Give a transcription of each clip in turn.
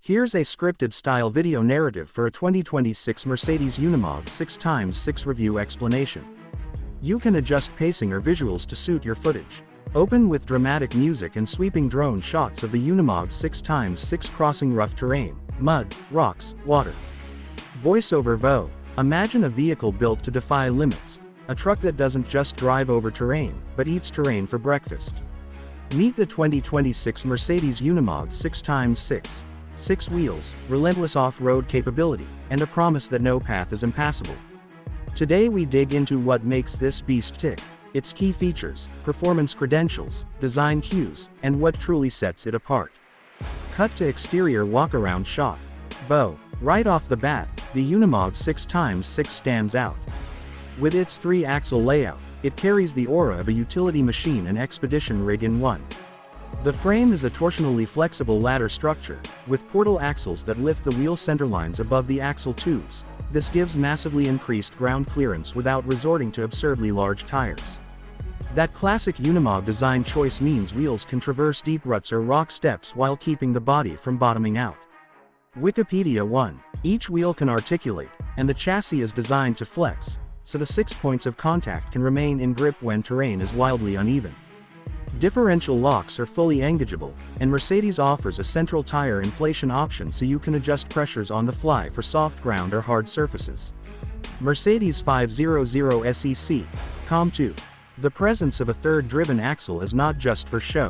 Here's a scripted style video narrative for a 2026 Mercedes Unimog 6x6 review explanation. You can adjust pacing or visuals to suit your footage. Open with dramatic music and sweeping drone shots of the Unimog 6x6 crossing rough terrain, mud, rocks, water. Voiceover VO. Imagine a vehicle built to defy limits. A truck that doesn't just drive over terrain, but eats terrain for breakfast. Meet the 2026 Mercedes Unimog 6x6. 6 wheels, relentless off-road capability, and a promise that no path is impassable. Today we dig into what makes this beast tick, its key features, performance credentials, design cues, and what truly sets it apart. Cut to exterior walkaround shot. VO. Right off the bat, the Unimog 6x6 stands out. With its 3-axle layout, it carries the aura of a utility machine and expedition rig in one. The frame is a torsionally flexible ladder structure, with portal axles that lift the wheel centerlines above the axle tubes. This gives massively increased ground clearance without resorting to absurdly large tires. That classic Unimog design choice means wheels can traverse deep ruts or rock steps while keeping the body from bottoming out. Wikipedia 1. Each wheel can articulate, and the chassis is designed to flex, so the 6 points of contact can remain in grip when terrain is wildly uneven. Differential locks are fully engageable, and Mercedes offers a central tire inflation option so you can adjust pressures on the fly for soft ground or hard surfaces. Mercedes 500 SEC, COM2. The presence of a third driven axle is not just for show.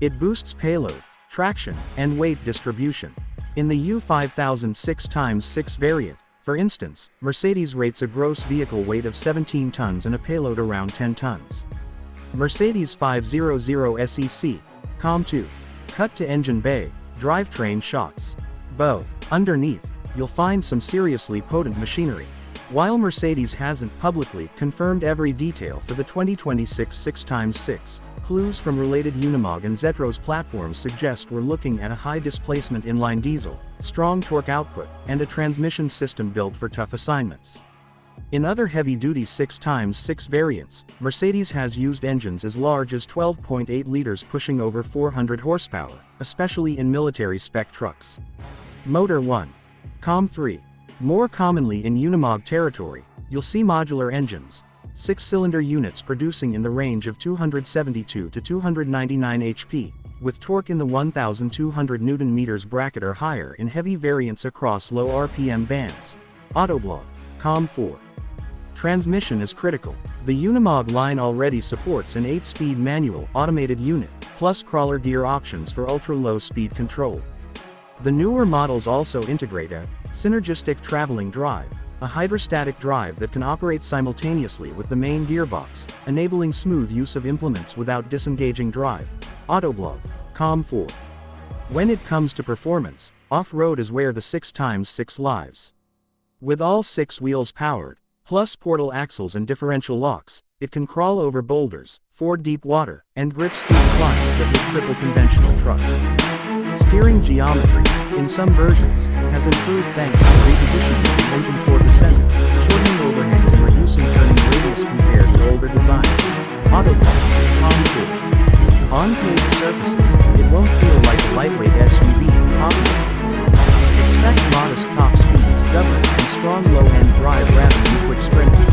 It boosts payload, traction, and weight distribution. In the U5000 6x6 variant, for instance, Mercedes rates a gross vehicle weight of 17 tons and a payload around 10 tons. Mercedes 500 SEC, COM2. Cut to engine bay, drivetrain shots. VO. Underneath, you'll find some seriously potent machinery. While Mercedes hasn't publicly confirmed every detail for the 2026 6x6, clues from related Unimog and Zetros platforms suggest we're looking at a high-displacement inline diesel, strong torque output, and a transmission system built for tough assignments. In other heavy-duty 6x6 variants, Mercedes has used engines as large as 12.8 liters pushing over 400 horsepower, especially in military-spec trucks. Motor 1. COM3. More commonly in Unimog territory, you'll see modular engines, 6-cylinder units producing in the range of 272 to 299 HP, with torque in the 1,200 Nm bracket or higher in heavy variants across low RPM bands. Autoblog. COM4. Transmission is critical. The Unimog line already supports an 8-speed manual automated unit, plus crawler gear options for ultra-low speed control. The newer models also integrate a synergistic traveling drive, a hydrostatic drive that can operate simultaneously with the main gearbox, enabling smooth use of implements without disengaging drive. Autoblog. COM4. When it comes to performance, off-road is where the 6x6 lives. With all 6 wheels powered, plus portal axles and differential locks, it can crawl over boulders, ford deep water, and grip steep climbs that would cripple conventional trucks. Steering geometry, in some versions, has improved thanks to repositioning the engine toward the center, shortening overhangs and reducing turning radius compared to older designs. Autoblog. COM2. On paved surfaces, it won't feel like a lightweight SUV, obviously. Expect modest top speeds governed and strong low-end drive rather than quick sprinting.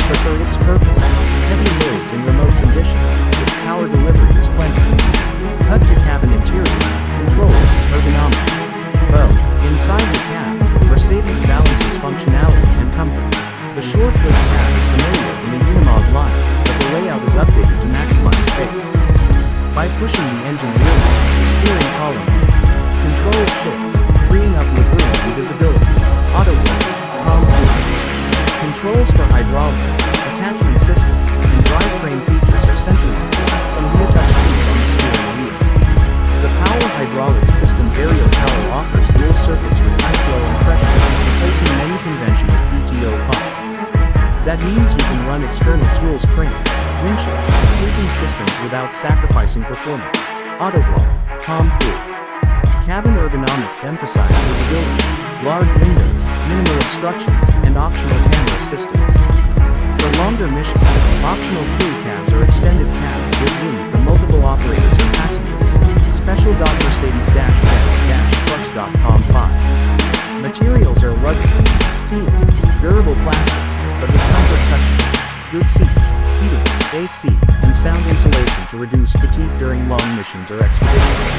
But for its purpose, heavy loads in remote conditions, its power delivery is plenty. Cut to cabin interior, controls, ergonomics. VO. Inside the cab, Mercedes balances functionality and comfort. The short hood cab is familiar in the Unimog line, but the layout is updated to maximize space. By pushing the engine rearward, the steering column controls shift, freeing up legroom and visibility. Autoblog. COM4. Controls for hydraulics, attachment systems, and drivetrain features are centralized. Some rear-touch keys on the steering wheel. The power hydraulics system Aerial Power offers dual circuits with high flow and pressure, replacing many conventional PTO pumps. That means you can run external tools, cranes, winches, and sweeping systems without sacrificing performance. Autoblog. COM4. Cabin ergonomics emphasize visibility, large windows, minimal obstructions, and optional camera systems. For longer missions, optional crew cabs or extended cabs with room for multiple operators and passengers. Special Mercedes-Benz trucks unmatched.com 5. Materials are rugged, steel, durable plastics, but with comfort touches. Good seats, heating, AC, and sound insulation to reduce fatigue during long missions or expeditions.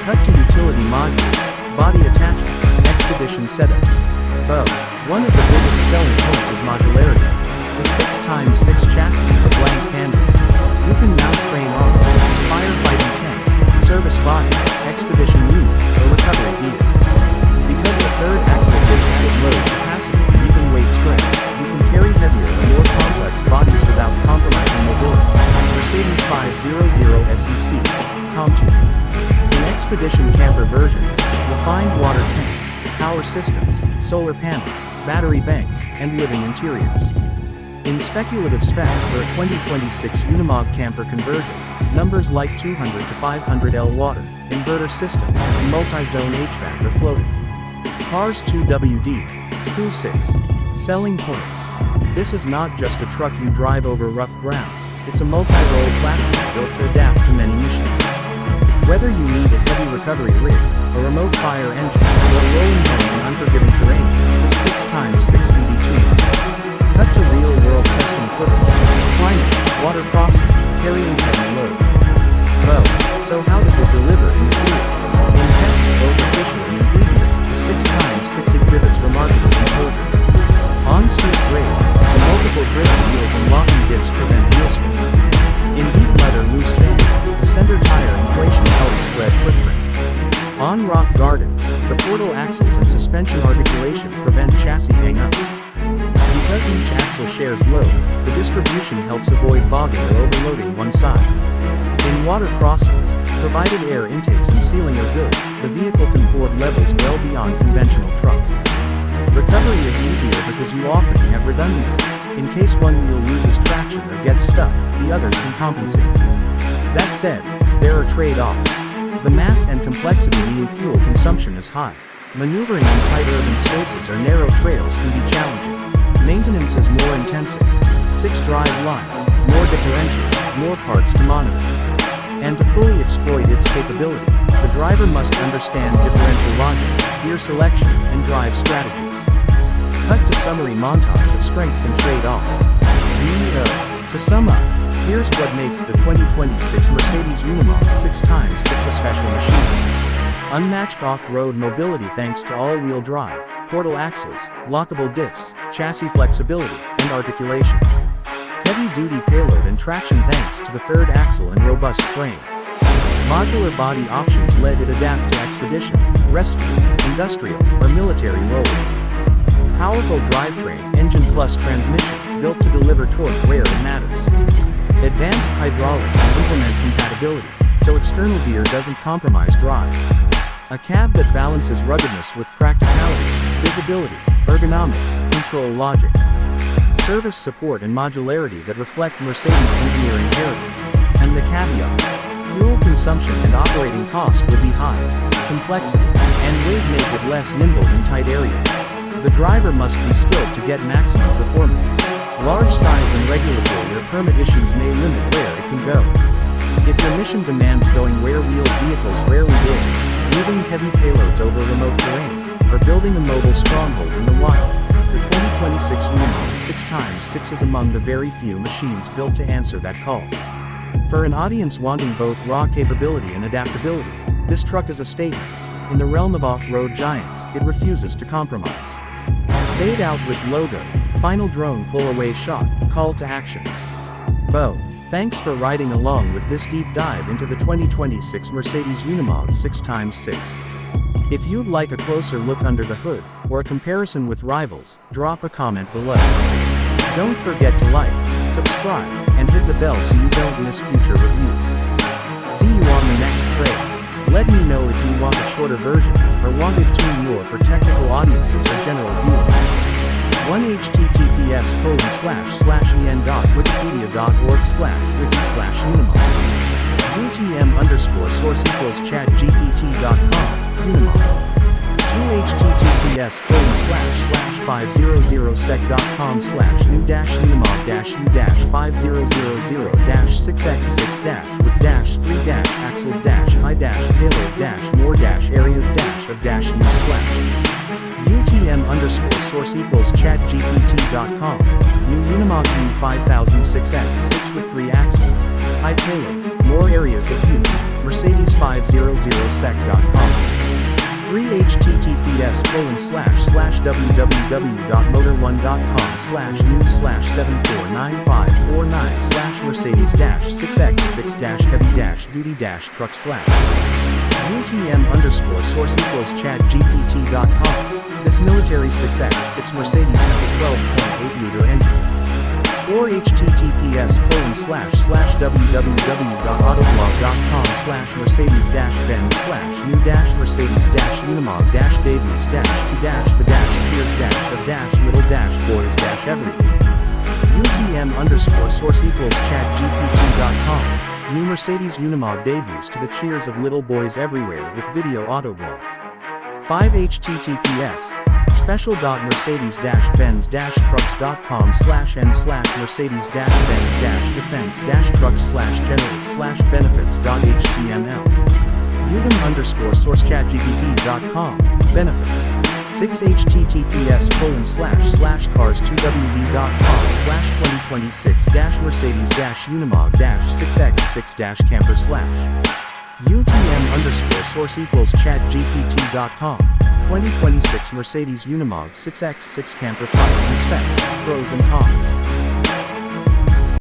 Cut to utility modules, body attachments, expedition setups. Though, one of the biggest selling points is modularity. The 6x6 chassis is a blank canvas. You can mount crane arms, firefighting tanks, service bodies, expedition units, or recovery gear. Because the third axle gives added load capacity and even weight spread, you can carry heavier or more complex bodies without compromising mobility. Mercedes 500 SEC, ComTune. In expedition camper versions, you'll find water tanks, power systems, solar panels, battery banks, and living interiors. In speculative specs for a 2026 Unimog camper conversion, numbers like 200 to 500L water, inverter systems, and multi-zone HVAC are floated. Cars 2WD, Cool 6. Selling points. This is not just a truck you drive over rough ground, it's a multi-role platform built to adapt to many missions. Whether you need a heavy recovery rig, a remote fire engine, or a rolling home in unforgiving terrain, the 6x6 VD2. Cut to real-world testing footage. Climate, water crossing, carrying heavy load. Well, so how does it deliver in the field? In tests both official and enthusiast, the 6x6 exhibits remarkable composure. On steep grades, the multiple grip wheels and locking dips prevent wheel spin. In deep mud or loose sand, the center tire inflation helps spread footprint. On rock gardens, the portal axles and suspension articulation prevent chassis hang-ups. Because each axle shares load, the distribution helps avoid bogging or overloading one side. In water crossings, provided air intakes and sealing are good, the vehicle can ford levels well beyond conventional trucks. Recovery is easier because you often have redundancy. In case one wheel loses traction or gets stuck, the others can compensate. That said, there are trade-offs. The mass and complexity mean fuel consumption is high. Maneuvering in tight urban spaces or narrow trails can be challenging. Maintenance is more intensive. 6 drive lines, more differentials, more parts to monitor. And to fully exploit its capability, the driver must understand differential logic, gear selection, and drive strategies. Cut to summary montage of strengths and trade-offs. To sum up, here's what makes the 2026 Mercedes Unimog 6x6 a special machine. Unmatched off-road mobility thanks to all-wheel drive, portal axles, lockable diffs, chassis flexibility, and articulation. Heavy-duty payload and traction thanks to the third axle and robust frame. Modular body options let it adapt to expedition, rescue, industrial, or military roles. Powerful drivetrain, engine plus transmission, built to deliver torque where it matters. Advanced hydraulics and implement compatibility, so external gear doesn't compromise drive. A cab that balances ruggedness with practicality, visibility, ergonomics, control logic. Service support and modularity that reflect Mercedes' engineering heritage. And the caveats. Fuel consumption and operating cost will be high. Complexity and weight make it less nimble in tight areas. The driver must be skilled to get maximum performance. Large size and regulatory or permit issues may limit where it can go. If your mission demands going where wheeled vehicles rarely did, moving heavy payloads over remote terrain, or building a mobile stronghold in the wild, the 2026 Unimog 6x6 is among the very few machines built to answer that call. For an audience wanting both raw capability and adaptability, this truck is a statement. In the realm of off-road giants, it refuses to compromise. Fade out with logo, final drone pull-away shot, call to action. Bo, thanks for riding along with this deep dive into the 2026 Mercedes Unimog 6x6. If you'd like a closer look under the hood, or a comparison with rivals, drop a comment below. Don't forget to like, subscribe, and hit the bell so you don't miss future reviews. See you on the next trail. Let me know if you want a shorter version, or want it tuned more for technical audiences or general viewers. 1https://en.wikipedia.org/wiki/unimog. UTM_source =chatgpt.com, Unimog. UTM_source equals chatgpt.com. New Unimog U5006x6 with 3 axles. High payload, more areas of use. Mercedes-500sec.com. 3 https://www.motor1.com/news/749549/Mercedes-6x6-heavy-duty-truck/UTM_source equals chatgpt.com. This military 6x6 Mercedes has a 12.8-liter engine. 4 https://www.autoblog.com/Mercedes-Benz/new-Mercedes-Unimog-babies-to-middle-boys-everything. UTM_source equals chatgpt.com. New Mercedes Unimog debuts to the cheers of little boys everywhere with video autoblog. 5 https special.mercedes-benz-trucks.com/n/mercedes-benz-trucks/generals/benefits.html. UTM_source chatgpt.com. Benefits. 6 https://cars2w.com/2026-Mercedes-Unimog-6x6-camper/. UTM_source equals chatgpt.com. 2026 Mercedes Unimog 6x6 camper price and specs, pros and cons.